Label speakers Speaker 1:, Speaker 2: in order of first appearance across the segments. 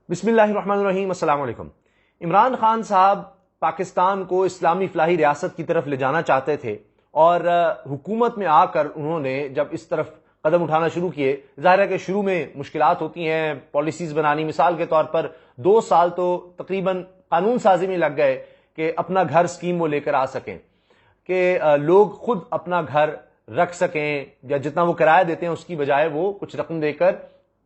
Speaker 1: بسم اللہ الرحمن الرحیم، السلام علیکم۔ عمران خان صاحب پاکستان کو اسلامی فلاحی ریاست کی طرف لے جانا چاہتے تھے اور حکومت میں آ کر انہوں نے جب اس طرف قدم اٹھانا شروع کیے، ظاہر ہے کہ شروع میں مشکلات ہوتی ہیں پالیسیز بنانی۔ مثال کے طور پر 2 سال تو تقریباً قانون سازی میں لگ گئے کہ اپنا گھر اسکیم وہ لے کر آ سکیں، کہ لوگ خود اپنا گھر رکھ سکیں، یا جتنا وہ کرایہ دیتے ہیں اس کی بجائے وہ کچھ رقم دے کر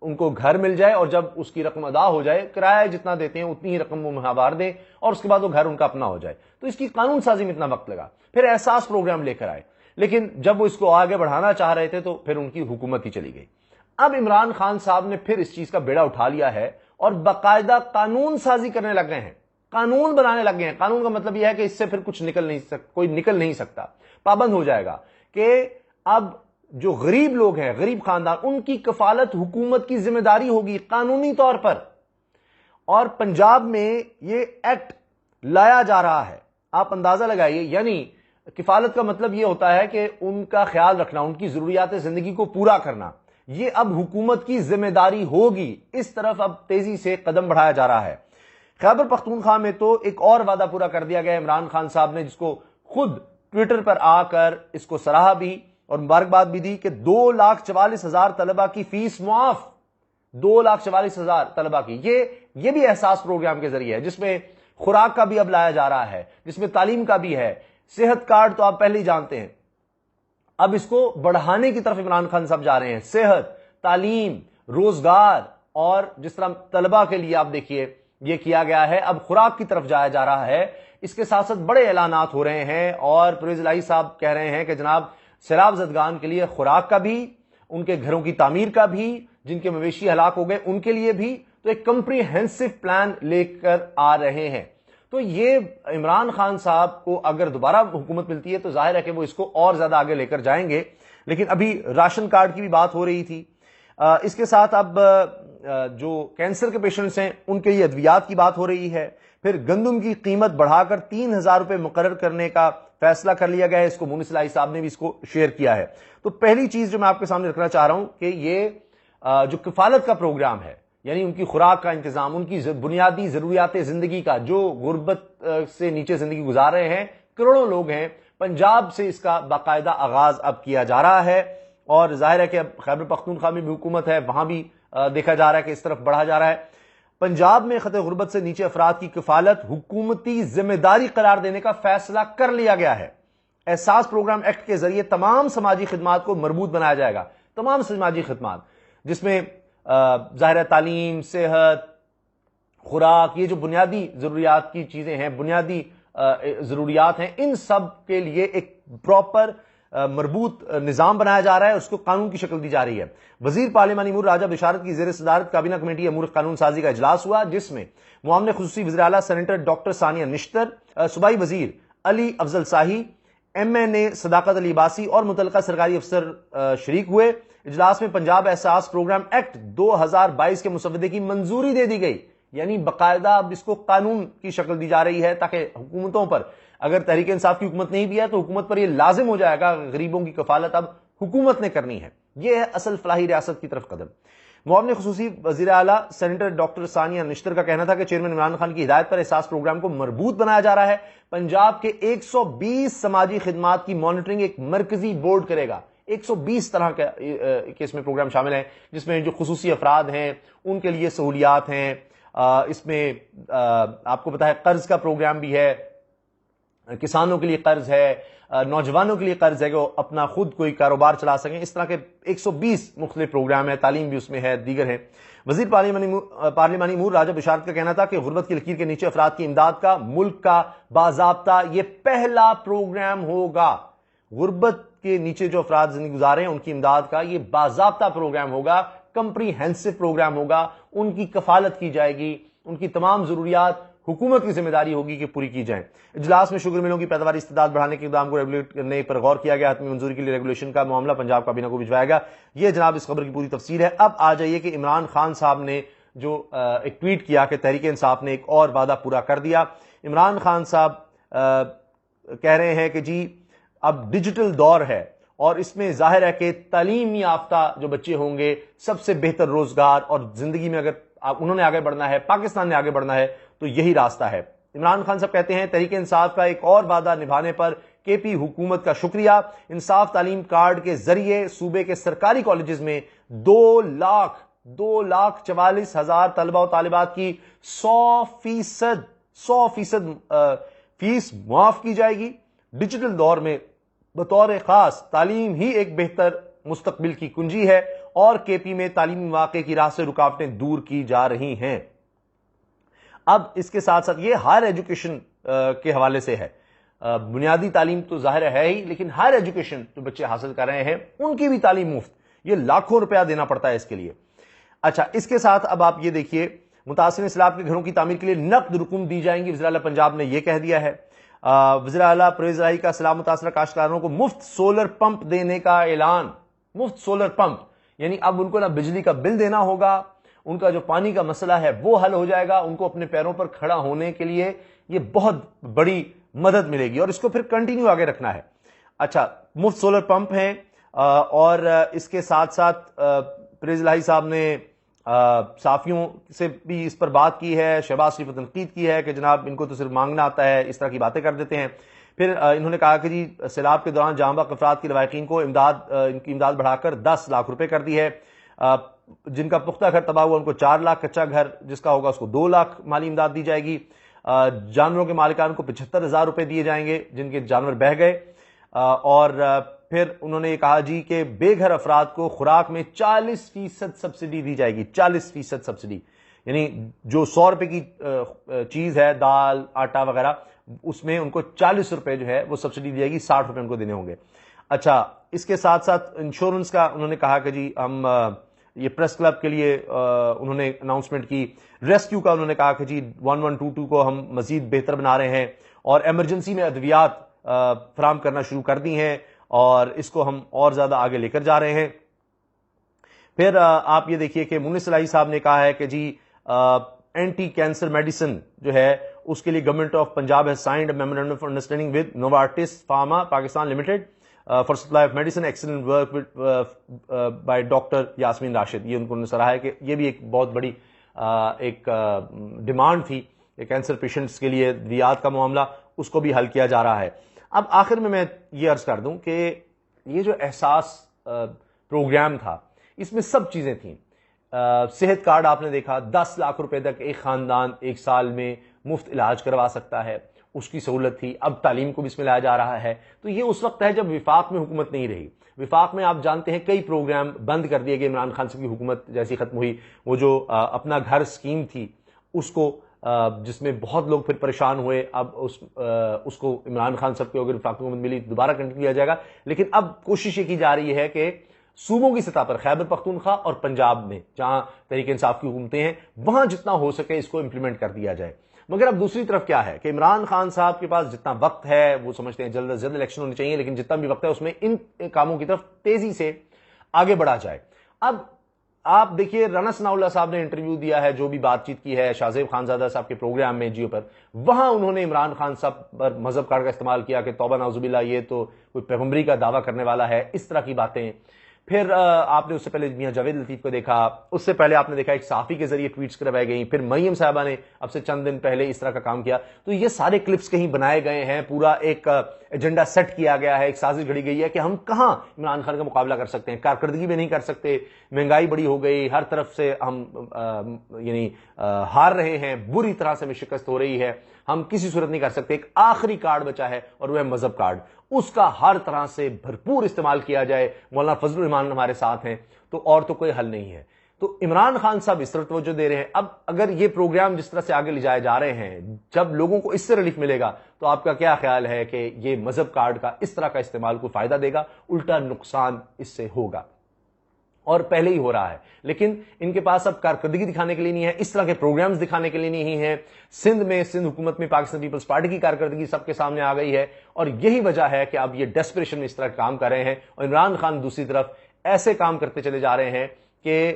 Speaker 1: ان کو گھر مل جائے، اور جب اس کی رقم ادا ہو جائے کرایہ جتنا دیتے ہیں اتنی ہی رقم وہ ماہوار دیں، اور اس کے بعد وہ گھر ان کا اپنا ہو جائے۔ تو اس کی قانون سازی میں اتنا وقت لگا، پھر احساس پروگرام لے کر آئے، لیکن جب وہ اس کو آگے بڑھانا چاہ رہے تھے تو پھر ان کی حکومت ہی چلی گئی۔ اب عمران خان صاحب نے پھر اس چیز کا بیڑا اٹھا لیا ہے اور باقاعدہ قانون سازی کرنے لگ گئے ہیں، قانون بنانے لگ گئے ہیں۔ قانون کا مطلب یہ ہے کہ اس سے پھر کچھ کوئی نکل نہیں سکتا، پابند ہو جائے گا کہ اب جو غریب لوگ ہیں، غریب خاندان، ان کی کفالت حکومت کی ذمہ داری ہوگی قانونی طور پر۔ اور پنجاب میں یہ ایکٹ لایا جا رہا ہے، آپ اندازہ لگائیے، یعنی کفالت کا مطلب یہ ہوتا ہے کہ ان کا خیال رکھنا، ان کی ضروریات زندگی کو پورا کرنا، یہ اب حکومت کی ذمہ داری ہوگی۔ اس طرف اب تیزی سے قدم بڑھایا جا رہا ہے۔ خیبر پختونخوا میں تو ایک اور وعدہ پورا کر دیا گیا عمران خان صاحب نے، جس کو خود ٹویٹر پر آ کر اس کو سراہا بھی اور مبارکباد بھی دی، کہ 2,44,000 طلبہ کی فیس معاف۔ 2,44,000 طلبہ کی، یہ بھی احساس پروگرام کے ذریعے ہے، جس میں خوراک کا بھی اب لایا جا رہا ہے، جس میں تعلیم کا بھی ہے۔ صحت کارڈ تو آپ پہلے ہی جانتے ہیں، اب اس کو بڑھانے کی طرف عمران خان صاحب جا رہے ہیں۔ صحت، تعلیم، روزگار، اور جس طرح طلبہ کے لیے آپ دیکھیے یہ کیا گیا ہے، اب خوراک کی طرف جایا جا رہا ہے۔ اس کے ساتھ ساتھ بڑے اعلانات ہو رہے ہیں، اور پرویز الہی صاحب کہہ رہے ہیں کہ جناب سیلاب زدگان کے لیے خوراک کا بھی، ان کے گھروں کی تعمیر کا بھی، جن کے مویشی ہلاک ہو گئے ان کے لیے بھی، تو ایک کمپریہنسو پلان لے کر آ رہے ہیں۔ تو یہ عمران خان صاحب کو اگر دوبارہ حکومت ملتی ہے تو ظاہر ہے کہ وہ اس کو اور زیادہ آگے لے کر جائیں گے۔ لیکن ابھی راشن کارڈ کی بھی بات ہو رہی تھی، اس کے ساتھ اب جو کینسر کے پیشنٹس ہیں ان کے لیے ادویات کی بات ہو رہی ہے۔ پھر گندم کی قیمت بڑھا کر 3,000 روپے مقرر کرنے کا فیصلہ کر لیا گیا ہے، اس کو مونس الہی صاحب نے بھی اس کو شیئر کیا ہے۔ تو پہلی چیز جو میں آپ کے سامنے رکھنا چاہ رہا ہوں کہ یہ جو کفالت کا پروگرام ہے، یعنی ان کی خوراک کا انتظام، ان کی بنیادی ضروریات زندگی کا، جو غربت سے نیچے زندگی گزار رہے ہیں کروڑوں لوگ ہیں، پنجاب سے اس کا باقاعدہ آغاز اب کیا جا رہا ہے۔ اور ظاہر ہے کہ اب خیبر پختونخوا میں بھی حکومت ہے، وہاں بھی دیکھا جا رہا ہے کہ اس طرف بڑھا جا رہا ہے۔ پنجاب میں خطے غربت سے نیچے افراد کی کفالت حکومتی ذمہ داری قرار دینے کا فیصلہ کر لیا گیا ہے۔ احساس پروگرام ایکٹ کے ذریعے تمام سماجی خدمات کو مربوط بنایا جائے گا، تمام سماجی خدمات، جس میں ظاہر تعلیم، صحت، خوراک، یہ جو بنیادی ضروریات کی چیزیں ہیں، بنیادی ضروریات ہیں، ان سب کے لیے ایک پراپر مربوط نظام بنایا جا رہا ہے، اس کو قانون کی شکل دی جا رہی ہے۔ وزیر پارلیمانی امور راجہ بشارت کی زیر صدارت کابینہ کمیٹی امور قانون سازی کا اجلاس ہوا، جس میں معاون خصوصی وزیر اعلیٰ سینیٹر ڈاکٹر ثانیہ نشتر، صوبائی وزیر علی افضل شاہی، MNA صداقت علی عباسی اور متعلقہ سرکاری افسر شریک ہوئے۔ اجلاس میں پنجاب احساس پروگرام ایکٹ 2022 کے مسودے کی منظوری دے دی گئی، یعنی باقاعدہ اب اس کو قانون کی شکل دی جا رہی ہے، تاکہ حکومتوں پر، اگر تحریک انصاف کی حکومت نہیں بھی ہے تو حکومت پر یہ لازم ہو جائے گا، غریبوں کی کفالت اب حکومت نے کرنی ہے۔ یہ ہے اصل فلاحی ریاست کی طرف قدم۔ معاون خصوصی وزیر اعلیٰ سینیٹر ڈاکٹر ثانیہ نشتر کا کہنا تھا کہ چیئرمین عمران خان کی ہدایت پر احساس پروگرام کو مربوط بنایا جا رہا ہے۔ پنجاب کے 120 سماجی خدمات کی مانیٹرنگ ایک مرکزی بورڈ کرے گا۔ 120 طرح کے اس میں پروگرام شامل ہیں، جس میں جو خصوصی افراد ہیں ان کے لیے سہولیات ہیں، اس میں آپ کو پتا ہے قرض کا پروگرام بھی ہے، کسانوں کے لیے قرض ہے، نوجوانوں کے لیے قرض ہے کہ وہ اپنا خود کوئی کاروبار چلا سکیں، اس طرح کے 120 مختلف پروگرام ہیں، تعلیم بھی اس میں ہے، دیگر ہیں۔ وزیر پارلیمانی امور راجہ بشارت کا کہنا تھا کہ غربت کی لکیر کے نیچے افراد کی امداد کا ملک کا باضابطہ یہ پہلا پروگرام ہوگا۔ غربت کے نیچے جو افراد زندگی گزارے ہیں ان کی امداد کا یہ باضابطہ پروگرام ہوگا، کمپریہنسو پروگرام ہوگا، ان کی کفالت کی جائے گی، ان کی تمام ضروریات حکومت کی ذمہ داری ہوگی کہ پوری کی جائیں۔ اجلاس میں شوگر ملوں کی پیداواری استعداد بڑھانے کے اقدام کو ریگولیٹ کرنے پر غور کیا گیا۔ حتمی منظوری کے لیے ریگولیشن کا معاملہ پنجاب کابینہ کو بھجوایا گیا۔ یہ جناب اس خبر کی پوری تفصیل ہے۔ اب آ جائیے کہ عمران خان صاحب نے جو ایک ٹویٹ کیا کہ تحریک انصاف نے ایک اور وعدہ پورا کر دیا۔ عمران خان صاحب کہہ رہے ہیں کہ جی اب ڈیجیٹل دور ہے، اور اس میں ظاہر ہے کہ تعلیم یافتہ جو بچے ہوں گے سب سے بہتر روزگار اور زندگی میں اگر انہوں نے آگے بڑھنا ہے، پاکستان نے آگے بڑھنا ہے، تو یہی راستہ ہے۔ عمران خان صاحب کہتے ہیں تحریک انصاف کا ایک اور وعدہ نبھانے پر کے پی حکومت کا شکریہ، انصاف تعلیم کارڈ کے ذریعے صوبے کے سرکاری کالجز میں 2,44,000 طلبہ و طالبات کی 100% فیس معاف کی جائے گی۔ ڈیجیٹل دور میں بطور خاص تعلیم ہی ایک بہتر مستقبل کی کنجی ہے اور کے پی میں تعلیمی مواقع کی راہ سے رکاوٹیں دور کی جا رہی ہیں۔ اب اس کے ساتھ ساتھ یہ ہائر ایجوکیشن کے حوالے سے ہے، بنیادی تعلیم تو ظاہر ہے ہی، لیکن ہائر ایجوکیشن جو بچے حاصل کر رہے ہیں ان کی بھی تعلیم مفت، یہ لاکھوں روپیہ دینا پڑتا ہے اس کے لیے۔ اچھا، اس کے ساتھ اب آپ یہ دیکھیے متاثرین سیلاب کے گھروں کی تعمیر کے لیے نقد رقم دی جائیں گی، وزیر اعلیٰ پنجاب نے یہ کہہ دیا ہے۔ وزیر اعلیٰ پرویز الہی کا سیلاب متاثرہ کاشتکاروں کو مفت سولر پمپ دینے کا اعلان۔ مفت سولر پمپ یعنی اب ان کو نہ بجلی کا بل دینا ہوگا، ان کا جو پانی کا مسئلہ ہے وہ حل ہو جائے گا، ان کو اپنے پیروں پر کھڑا ہونے کے لیے یہ بہت بڑی مدد ملے گی اور اس کو پھر کنٹینیو آگے رکھنا ہے۔ اچھا، مفت سولر پمپ ہیں اور اس کے ساتھ ساتھ پرویز الہی صاحب نے صحافیوں سے بھی اس پر بات کی ہے، شہباز شریف پر تنقید کی ہے کہ جناب ان کو تو صرف مانگنا آتا ہے، اس طرح کی باتیں کر دیتے ہیں۔ پھر انہوں نے کہا کہ جی سیلاب کے دوران جاں بحق افراد کے لواحقین کو ان کی امداد بڑھا کر 10 لاکھ روپے کر دی ہے، جن کا پختہ گھر تباہ ہوا ان کو 4 لاکھ، کچا گھر جس کا ہوگا اس کو 2 لاکھ مالی امداد دی جائے گی، جانوروں کے مالکان کو 75,000 روپے دیے جائیں گے جن کے جانور بہہ گئے، اور پھر انہوں نے یہ کہا جی کہ بے گھر افراد کو خوراک میں 40% سبسڈی دی جائے گی، 40% سبسڈی، یعنی جو 100 روپے کی چیز ہے، دال آٹا وغیرہ، اس میں ان کو 40 روپے جو ہے وہ سبسڈی دی جائے گی، 60 روپے ان کو دینے ہوں گے۔ اچھا، اس کے ساتھ ساتھ انشورنس کا انہوں نے کہا کہ جی ہم یہ پریس کلب کے لیے انہوں نے اناؤنسمنٹ کی، ریسکیو کا انہوں نے کہا کہ جی 1122 کو ہم مزید بہتر بنا رہے ہیں اور ایمرجنسی میں ادویات فراہم کرنا شروع کر دی ہیں اور اس کو ہم اور زیادہ آگے لے کر جا رہے ہیں۔ پھر آپ یہ دیکھیے کہ مونس الہی صاحب نے کہا ہے کہ جی اینٹی کینسر میڈیسن جو ہے اس کے لیے government of Punjab has signed a memorandum of understanding with Novartis pharma Pakistan limited for supply of medicine, excellent work by doctor Yasmin Rashid. یہ ان کو سراہا ہے کہ یہ بھی ایک بہت بڑی ایک ڈیمانڈ تھی کہ کینسر پیشنٹس کے لیے ادویات کا معاملہ، اس کو بھی حل کیا جا رہا ہے۔ اب آخر میں یہ عرض کر دوں کہ یہ جو احساس پروگرام تھا اس میں سب چیزیں تھیں۔ صحت کارڈ آپ نے دیکھا، 10 لاکھ روپے تک ایک خاندان ایک سال میں مفت علاج کروا سکتا ہے، اس کی سہولت تھی۔ اب تعلیم کو بھی اس میں لایا جا رہا ہے، تو یہ اس وقت ہے جب وفاق میں حکومت نہیں رہی۔ وفاق میں آپ جانتے ہیں کئی پروگرام بند کر دیے گئے، عمران خان صاحب کی حکومت جیسی ختم ہوئی، وہ جو اپنا گھر سکیم تھی اس کو جس میں بہت لوگ پھر پریشان ہوئے، اب اس کو عمران خان صاحب کو اگر وفاقی حکومت ملی دوبارہ کنٹینیو کیا جائے گا، لیکن اب کوشش یہ کی جا رہی ہے کہ صوبوں کی سطح پر خیبر پختونخوا اور پنجاب میں جہاں تحریک انصاف کی حکومتیں ہیں وہاں جتنا ہو سکے اس کو امپلیمنٹ کر دیا جائے۔ مگر اب دوسری طرف کیا ہے کہ عمران خان صاحب کے پاس جتنا وقت ہے وہ سمجھتے ہیں جلد از جلد الیکشن ہونے چاہیے، لیکن جتنا بھی وقت ہے اس میں ان کاموں کی طرف تیزی سے آگے بڑھا جائے۔ اب آپ دیکھیے رانا ثناء اللہ صاحب نے انٹرویو دیا ہے، جو بھی بات چیت کی ہے شاہ زیب خانزادہ صاحب کے پروگرام میں جیو پر، وہاں انہوں نے عمران خان صاحب پر مذہب کارڈ کا استعمال کیا کہ توبہ نعوذ باللہ یہ تو کوئی پیغمبری کا دعویٰ کرنے والا ہے، اس طرح کی باتیں۔ پھر آپ نے اس سے پہلے میاں جاوید لطیف کو دیکھا، اس سے پہلے آپ نے دیکھا ایک صحافی کے ذریعے ٹویٹس کروائی گئیں، پھر مریم صاحبہ نے اب سے چند دن پہلے اس طرح کا کام کیا۔ تو یہ سارے کلپس کہیں بنائے گئے ہیں، پورا ایک ایجنڈا سیٹ کیا گیا ہے، ایک سازش گھڑی گئی ہے کہ ہم کہاں عمران خان کا مقابلہ کر سکتے ہیں، کارکردگی بھی نہیں کر سکتے، مہنگائی بڑی ہو گئی، ہر طرف سے ہم یعنی ہار رہے ہیں، بری طرح سے ہمیں شکست ہو رہی ہے، ہم کسی صورت نہیں کر سکتے۔ ایک آخری کارڈ بچا ہے اور وہ ہے مذہب کارڈ، اس کا ہر طرح سے بھرپور استعمال کیا جائے۔ مولانا فضل الرحمان ہمارے ساتھ ہیں تو اور تو کوئی حل نہیں ہے۔ تو عمران خان صاحب اس طرح توجہ دے رہے ہیں۔ اب اگر یہ پروگرام جس طرح سے آگے لے جائے جا رہے ہیں، جب لوگوں کو اس سے ریلیف ملے گا تو آپ کا کیا خیال ہے کہ یہ مذہب کارڈ کا اس طرح کا استعمال کو فائدہ دے گا؟ الٹا نقصان اس سے ہوگا اور پہلے ہی ہو رہا ہے۔ لیکن ان کے پاس اب کارکردگی دکھانے کے لیے نہیں ہے، اس طرح کے پروگرامز دکھانے کے لیے نہیں ہے۔ سندھ حکومت میں پاکستان پیپلز پارٹی کی کارکردگی سب کے سامنے آ گئی ہے اور یہی وجہ ہے کہ اب یہ ڈیسپریشن میں اس طرح کام کر رہے ہیں، اور عمران خان دوسری طرف ایسے کام کرتے چلے جا رہے ہیں کہ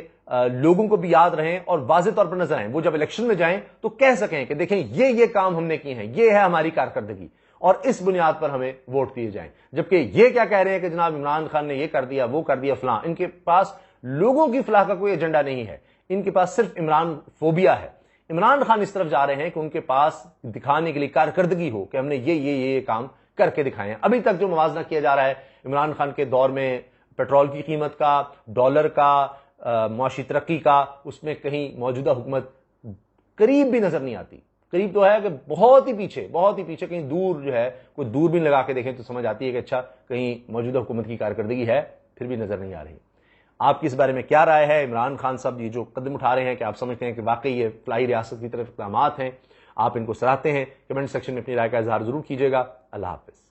Speaker 1: لوگوں کو بھی یاد رہیں اور واضح طور پر نظر آئیں، وہ جب الیکشن میں جائیں تو کہہ سکیں کہ دیکھیں یہ کام ہم نے کیے ہیں، یہ ہے ہماری کارکردگی، اور اس بنیاد پر ہمیں ووٹ دیے جائیں۔ جبکہ یہ کیا کہہ رہے ہیں کہ جناب عمران خان نے یہ کر دیا وہ کر دیا فلاں، ان کے پاس لوگوں کی فلاح کا کوئی ایجنڈا نہیں ہے۔ ان کے پاس صرف عمران فوبیا ہے. عمران خان اس طرف جا رہے ہیں کہ ان کے پاس دکھانے کے لیے کارکردگی ہو کہ ہم نے یہ کام کر کے دکھائے ہیں. ابھی تک جو موازنہ کیا جا رہا ہے عمران خان کے دور میں پیٹرول کی قیمت کا، ڈالر کا، معاشی ترقی کا، اس میں کہیں موجودہ حکومت قریب بھی نظر نہیں آتی. قریب تو ہے کہ بہت ہی پیچھے کہیں دور جو ہے کوئی دوربین لگا کے دیکھیں تو سمجھ آتی ہے کہ اچھا کہیں موجودہ حکومت کی کارکردگی ہے، پھر بھی نظر نہیں آ رہی. آپ کی اس بارے میں کیا رائے ہے؟ عمران خان صاحب یہ جو قدم اٹھا رہے ہیں کہ آپ سمجھتے ہیں کہ واقعی یہ فلاحی ریاست کی طرف اقدامات ہیں، آپ ان کو سراہتے ہیں؟ کمنٹ سیکشن میں اپنی رائے کا اظہار ضرور کیجیے گا. اللہ حافظ.